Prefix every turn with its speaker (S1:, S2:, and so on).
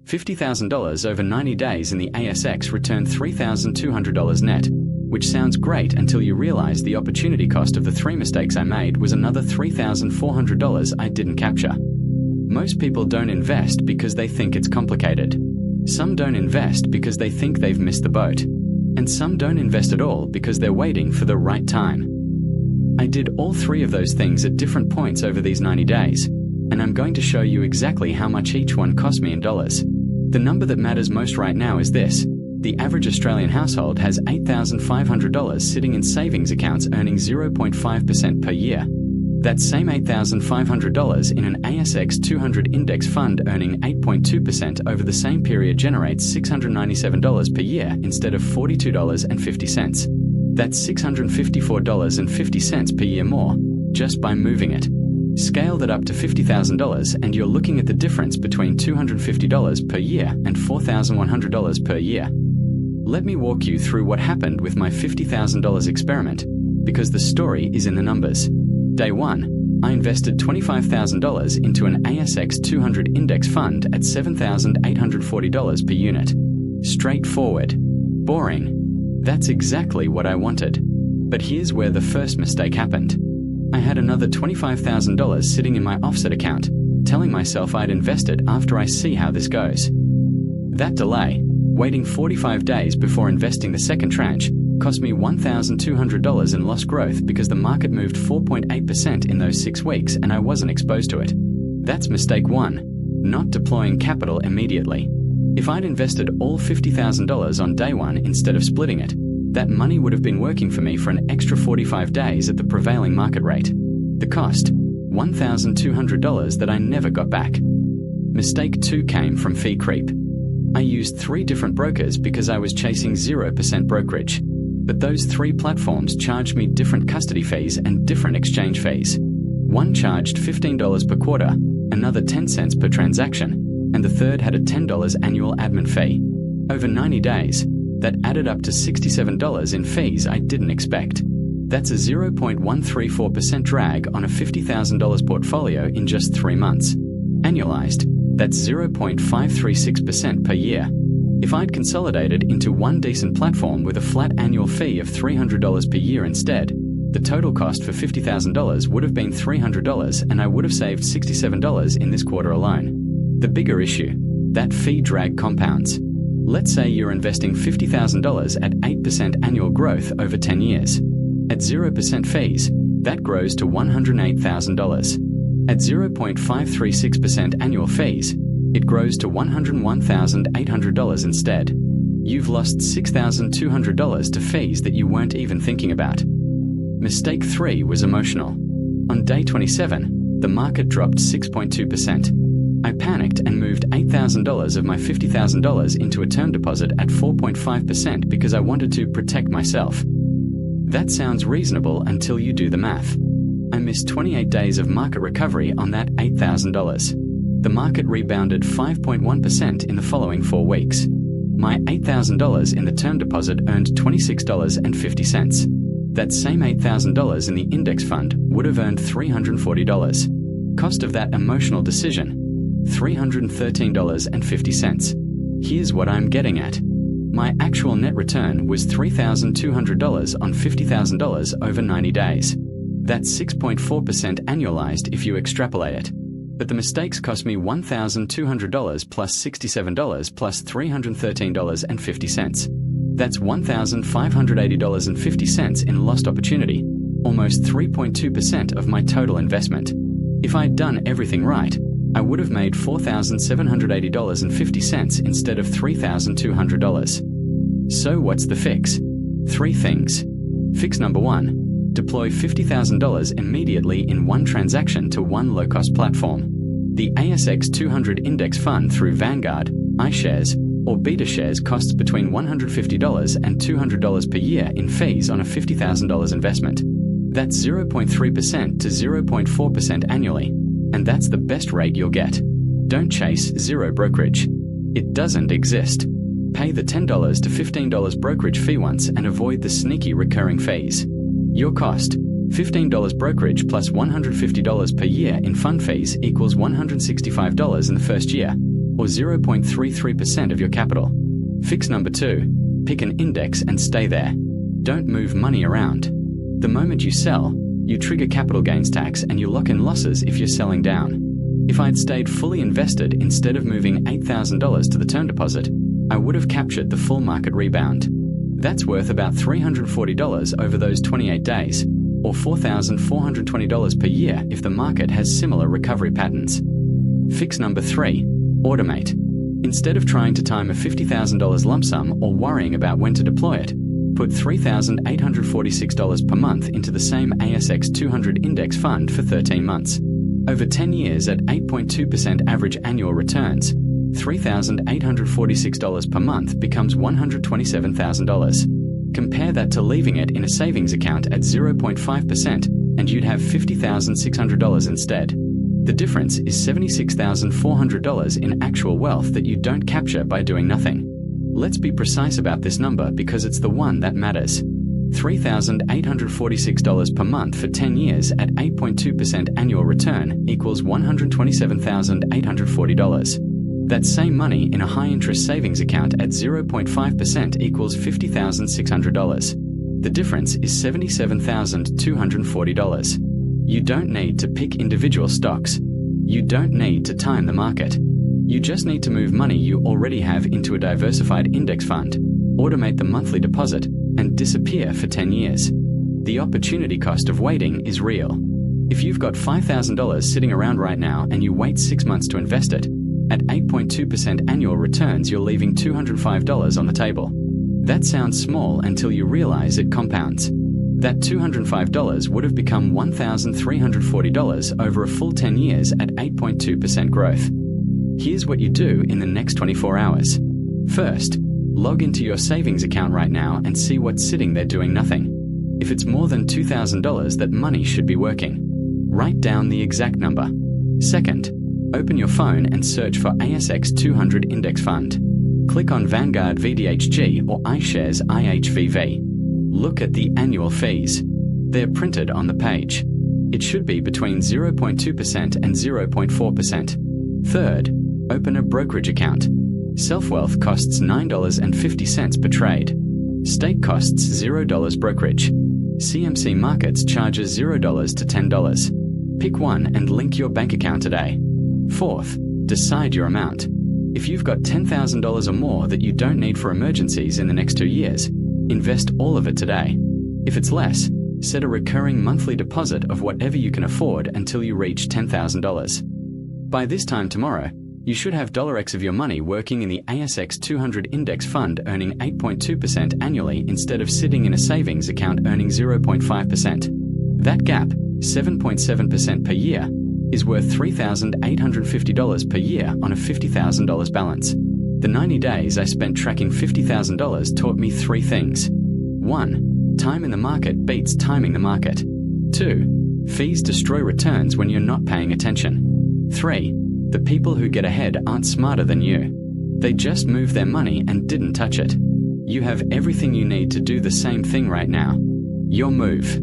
S1: $50,000 over 90 days in the ASX returned $3,200 net, which sounds great until you realize the opportunity cost of the 3 mistakes I made was another $3,400 I didn't capture. Most people don't invest because they think it's complicated. Some don't invest because they think they've missed the boat. And some don't invest at all because they're waiting for the right time. I did all 3 of those things at different points over these 90 days, and I'm going to show you exactly how much each one cost me in dollars. The number that matters most right now is this. The average Australian household has $8,500 sitting in savings accounts earning 0.5% per year. That same $8,500 in an ASX 200 index fund earning 8.2% over the same period generates $697 per year instead of $42.50. That's $654.50 per year more, just by moving it. Scale that up to $50,000 and you're looking at the difference between $250 per year and $4,100 per year. Let me walk you through what happened with my $50,000 experiment, because the story is in the numbers. Day 1, I invested $25,000 into an ASX 200 index fund at $7,840 per unit. Straightforward. Boring. That's exactly what I wanted. But here's where the first mistake happened. I had another $25,000 sitting in my offset account, telling myself I'd invest it after I see how this goes. That delay, waiting 45 days before investing the second tranche, cost me $1,200 in lost growth because the market moved 4.8% in those 6 weeks and I wasn't exposed to it. That's mistake 1, not deploying capital immediately. If I'd invested all $50,000 on day 1 instead of splitting it, that money would have been working for me for an extra 45 days at the prevailing market rate. The cost, $1,200 that I never got back. Mistake 2 came from fee creep. I used 3 different brokers because I was chasing 0% brokerage. But those 3 platforms charged me different custody fees and different exchange fees. One charged $15 per quarter, another 10 cents per transaction, and the third had a $10 annual admin fee. Over 90 days, that added up to $67 in fees I didn't expect. That's a 0.134% drag on a $50,000 portfolio in just 3 months. Annualized, that's 0.536% per year. If I'd consolidated into one decent platform with a flat annual fee of $300 per year instead, the total cost for $50,000 would have been $300 and I would have saved $67 in this quarter alone. The bigger issue, that fee drag compounds. Let's say you're investing $50,000 at 8% annual growth over 10 years. At 0% fees, that grows to $108,000. At 0.536% annual fees, it grows to $101,800 instead. You've lost $6,200 to fees that you weren't even thinking about. Mistake 3 was emotional. On day 27, the market dropped 6.2%. I panicked and moved $8,000 of my $50,000 into a term deposit at 4.5% because I wanted to protect myself. That sounds reasonable until you do the math. I missed 28 days of market recovery on that $8,000. The market rebounded 5.1% in the following 4 weeks. My $8,000 in the term deposit earned $26.50. That same $8,000 in the index fund would have earned $340. Cost of that emotional decision, $313.50. Here's what I'm getting at. My actual net return was $3,200 on $50,000 over 90 days. That's 6.4% annualized if you extrapolate it. But the mistakes cost me $1,200 plus $67 plus $313.50. That's $1,580.50 in lost opportunity, almost 3.2% of my total investment. If I'd done everything right, I would have made $4,780.50 instead of $3,200. So what's the fix? 3 things. Fix number 1. Deploy $50,000 immediately in one transaction to one low-cost platform. The ASX 200 Index Fund through Vanguard, iShares, or BetaShares costs between $150 and $200 per year in fees on a $50,000 investment. That's 0.3% to 0.4% annually, and that's the best rate you'll get. Don't chase zero brokerage. It doesn't exist. Pay the $10 to $15 brokerage fee once and avoid the sneaky recurring fees. Your cost, $15 brokerage plus $150 per year in fund fees equals $165 in the first year. or 0.33% of your capital. Fix number 2. Pick an index and stay there. Don't move money around. The moment you sell, you trigger capital gains tax and you lock in losses if you're selling down. If I'd stayed fully invested instead of moving $8,000 to the term deposit, I would have captured the full market rebound. That's worth about $340 over those 28 days, or $4,420 per year if the market has similar recovery patterns. Fix number 3. Automate. Instead of trying to time a $50,000 lump sum or worrying about when to deploy it, put $3,846 per month into the same ASX 200 index fund for 13 months. Over 10 years at 8.2% average annual returns, $3,846 per month becomes $127,000. Compare that to leaving it in a savings account at 0.5% and you'd have $50,600 instead. The difference is $76,400 in actual wealth that you don't capture by doing nothing. Let's be precise about this number because it's the one that matters. $3,846 per month for 10 years at 8.2% annual return equals $127,840. That same money in a high-interest savings account at 0.5% equals $50,600. The difference is $77,240. You don't need to pick individual stocks. You don't need to time the market. You just need to move money you already have into a diversified index fund, automate the monthly deposit, and disappear for 10 years. The opportunity cost of waiting is real. If you've got $5,000 sitting around right now and you wait 6 months to invest it, at 8.2% annual returns you're leaving $205 on the table. That sounds small until you realize it compounds. That $205 would have become $1,340 over a full 10 years at 8.2% growth. Here's what you do in the next 24 hours. First, log into your savings account right now and see what's sitting there doing nothing. If it's more than $2,000, that money should be working. Write down the exact number. Second, open your phone and search for ASX 200 Index Fund. Click on Vanguard VDHG or iShares IHVV. Look at the annual fees. They're printed on the page. It should be between 0.2% and 0.4%. Third, open a brokerage account. Self-Wealth costs $9.50 per trade. Stake costs $0 brokerage. CMC Markets charges $0 to $10. Pick one and link your bank account today. Fourth, decide your amount. If you've got $10,000 or more that you don't need for emergencies in the next 2 years, invest all of it today. If it's less, set a recurring monthly deposit of whatever you can afford until you reach $10,000. By this time tomorrow, you should have $X of your money working in the ASX 200 Index Fund earning 8.2% annually instead of sitting in a savings account earning 0.5%. That gap, 7.7% per year, is worth $3,850 per year on a $50,000 balance. The 90 days I spent tracking $50,000 taught me 3 things. 1. Time in the market beats timing the market. 2. Fees destroy returns when you're not paying attention. 3. The people who get ahead aren't smarter than you. They just moved their money and didn't touch it. You have everything you need to do the same thing right now. Your move.